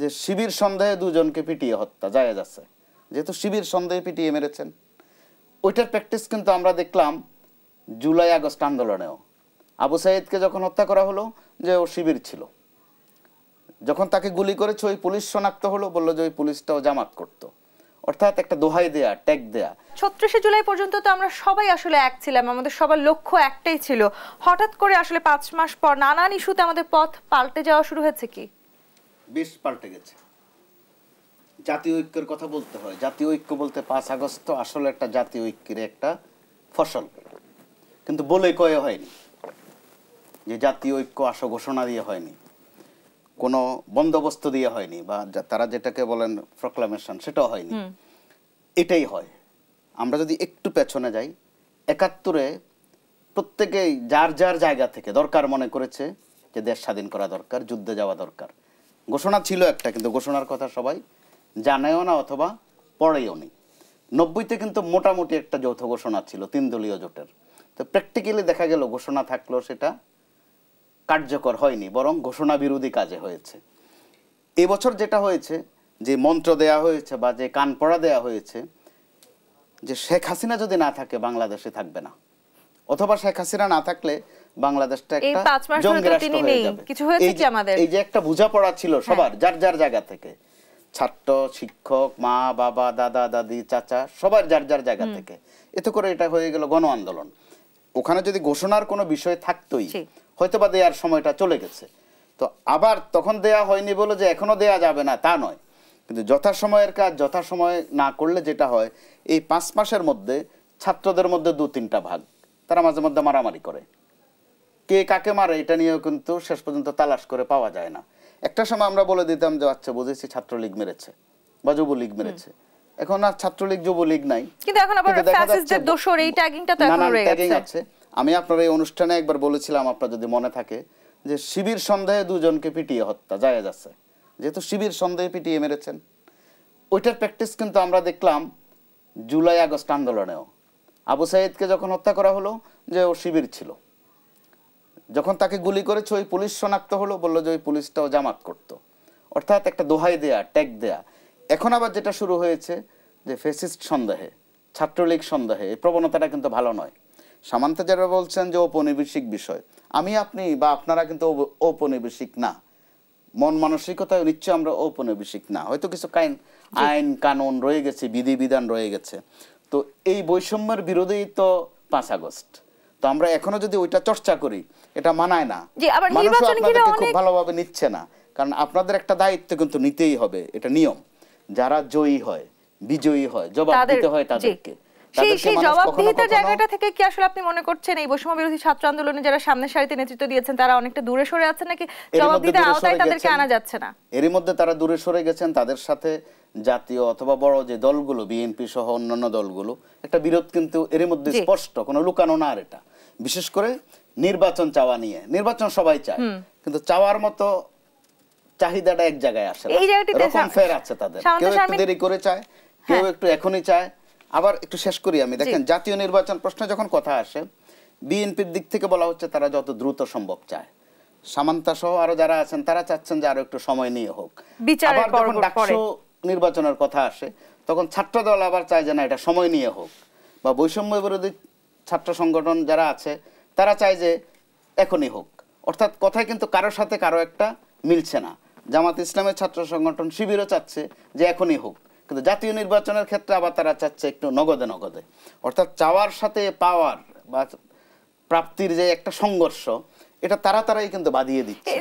যে শিবির সন্দেহে দুজনকে পিটিয়ে হত্যা জায়েজ আছে, যেহেতু শিবির সন্দেহে পিটিয়ে মেরেছেন। ওইটার প্র্যাকটিস কিন্তু আমরা দেখলাম জুলাই আগস্ট আন্দোলনেও। আবু সাইদকে যখন হত্যা করা হলো যে ও শিবির ছিল, যখন তাকে গুলি করেছে ওই পুলিশ শনাক্ত হলো, বললো যে ওই পুলিশটাও জামাত করতো। অর্থাৎ একটা দোহাই দেয়া, ট্যাগ দেয়া। ৩৬শে জুলাই পর্যন্ত তো আমরা সবাই আসলে এক ছিলাম, আমাদের সবার লক্ষ্য একটাই ছিল। হঠাৎ করে আসলে ৫ মাস পর নানান ইস্যুতে আমাদের পথ পাল্টে যাওয়া শুরু হয়েছে। কি বেশ পাল্টে গেছে। জাতীয় ঐক্যের কথা বলতে হয়। জাতীয় ঐক্য বলতে ৫ আগস্ট তো আসলে একটা জাতীয় ঐক্যের একটা ফসল, কিন্তু বলে কয়ে হয়নি যে জাতীয় ঐক্য আসো ঘোষণা দিয়ে হয়নি, কোনো বন্দোবস্ত দিয়ে হয়নি, বা তারা যেটাকে বলেন প্রক্লামেশন, সেটাও হয়নি। এটাই হয়। আমরা যদি একটু পেছনে যাই, ৭১-এ প্রত্যেকেই যার যার জায়গা থেকে দরকার মনে করেছে যে দেশ স্বাধীন করা দরকার, যুদ্ধে যাওয়া দরকার। ঘোষণা ছিল একটা, কিন্তু ঘোষণার কথা সবাই জানেও না অথবা পড়েও নি। ৯০-তে কিন্তু মোটামুটি একটা যৌথ ঘোষণা ছিল ৩ দলীয় জোটের। তো প্র্যাকটিক্যালি দেখা গেল ঘোষণা থাকলেও সেটা কার্যকর হয়নি, বরং ঘোষণা বিরোধী কাজে হয়েছে। এবছর যেটা হয়েছে, যে মন্ত্র দেয়া হয়েছে বা যে কান পড়া দেয়া হয়েছে, যে শেখ হাসিনা যদি না থাকে বাংলাদেশে থাকবে না, অথবা শেখ হাসিনা না থাকলে বাংলাদেশটা একটা জঙ্গি রাষ্ট্র হয়ে যাবে। এই যে একটা বোঝাপড়া ছিল সবার যার যার জায়গা থেকে, ছাত্র, শিক্ষক, মা, বাবা, দাদা, দাদি, চাচা, সবার যার যার জায়গা থেকে, এতে করে এটা হয়ে গেল গণ আন্দোলন। ওখানে যদি ঘোষণার কোনো বিষয় থাকতোই হয়তোবা দেওয়ার সময়টা চলে গেছে। তো আবার তখন দেয়া হয়নি বলে যে এখনো দেয়া যাবে না তা নয়, কিন্তু যথাসময়ের কাজ যথাসময়ে না করলে যেটা হয়, এই ৫ মাসের মধ্যে ছাত্রদের মধ্যে ২-৩টা ভাগ, তারা মাঝে মধ্যে মারামারি করে। কে কাকে মারে এটা নিয়েও কিন্তু শেষ পর্যন্ত তালাশ করে পাওয়া যায় না। একটা সময় আমরা বলে দিতাম যে আচ্ছা বুঝেছি ছাত্রলীগ মেরেছে বা যুবলীগ মেরেছে। এখন আর ছাত্রলীগ যুবলীগ নাই, কিন্তু এখন আবার ফ্যাসিস্টদের দোসর এই ট্যাগিংটা তো এখন রয়ে গেছে। আমি আপনার এই অনুষ্ঠানে একবার বলেছিলাম, আপনার যদি মনে থাকে, যে শিবির সন্দেহে দুজনকে পিটিয়ে হত্যা জায়েজ আছে, যেহেতু শিবির সন্দেহে পিটিয়ে মেরেছেন। ওইটার প্র্যাকটিস কিন্তু আমরা দেখলাম জুলাই আগস্ট আন্দোলনেও। আবু সাইদকে যখন হত্যা করা হলো যে ও শিবির ছিল, যখন তাকে গুলি করেছে ওই পুলিশ শনাক্ত হলো, বললো যে ওই পুলিশটাও জামাত করতো। অর্থাৎ একটা দোহাই দেয়া, ট্যাগ দেয়া। এখন আবার যেটা শুরু হয়েছে যে ফ্যাসিস্ট সন্দেহে, ছাত্রলীগ সন্দেহে, এই প্রবণতাটা কিন্তু ভালো নয়। সামান্তে যারা বলছেন যে ঔপনিবেশিক বিষয়, আমি আপনি বা আপনারা কিন্তু ঔপনিবেশিক না, মন মানসিকতায় নিশ্চয় আমরা ঔপনিবেশিক না। হয়তো কিছু আইন কানুন রয়ে গেছে, বিধিবিধান রয়ে গেছে। তো এই বৈষম্যের বিরোধেই তো ৫ আগস্ট। তো আমরা এখনো যদি ওইটা চর্চা করি, এটা মানায় না। মানুষ আপনাদেরকে খুব ভালোভাবে নিচ্ছে না, কারণ আপনাদের একটা দায়িত্ব কিন্তু নিতেই হবে, এটা নিয়ম। যারা জয়ী হয়, বিজয়ী হয়, জবাব দিতে হয় তাদেরকে। সেই জবাবদিহিতার জায়গাটা থেকে কি আসলে আপনি মনে করছেন এই বৈষম্য বিরোধী ছাত্র আন্দোলনে যারা সামনের সারিতে নেতৃত্ব দিয়েছেন তারা অনেকটা দূরে সরে আছেন, নাকি জবাবদিহিতার আওতায় তাদেরকে আনা যাচ্ছে না? এরই মধ্যে তারা দূরে সরে গেছেন। তাদের সাথে জাতীয় অথবা বড় যে দলগুলো, বিএনপি সহ অন্যান্য দলগুলো, একটা বিরোধ কিন্তু এরই মধ্যে স্পষ্ট, কোনো লুকানো না। আর এটা বিশেষ করে নির্বাচন চাওয়া নিয়ে, নির্বাচন সবাই চায়, কিন্তু চাওয়ার মতো চাহিদাটা এক জায়গায় আসে না, এরকম ফের আছে তাদের। কেউ একটু দেরি করে চায়, কেউ একটু এখনই চায়। আবার একটু শেষ করি আমি, দেখেন জাতীয় নির্বাচন প্রশ্নে যখন কথা আসে, বিএনপির দিক থেকে বলা হচ্ছে তারা যত দ্রুত সম্ভব চায়। সামান্তা সহ আরো যারা আছেন তারা চাচ্ছেন যে আরো একটু সময় নিয়ে হোক। আবার যখন ডাকসু নির্বাচনের কথা আসে, তখন ছাত্র দল আবার চায় যে না, এটা সময় নিয়ে হোক। বা বৈষম্য বিরোধী ছাত্র সংগঠন যারা আছে তারা চায় যে এখনই হোক। অর্থাৎ কথায় কিন্তু কারোর সাথে কারো একটা মিলছে না। জামাত ইসলামের ছাত্র সংগঠন শিবিরও চাচ্ছে যে এখনই হোক, কিন্তু জাতীয় নির্বাচনের ক্ষেত্রে আবার তারা চাচ্ছে একটু নগদে নগদে। অর্থাৎ চাওয়ার সাথে পাওয়ার বা প্রাপ্তির যে একটা সংঘর্ষ, এটা তারাই কিন্তু বাঁধিয়ে দিচ্ছে।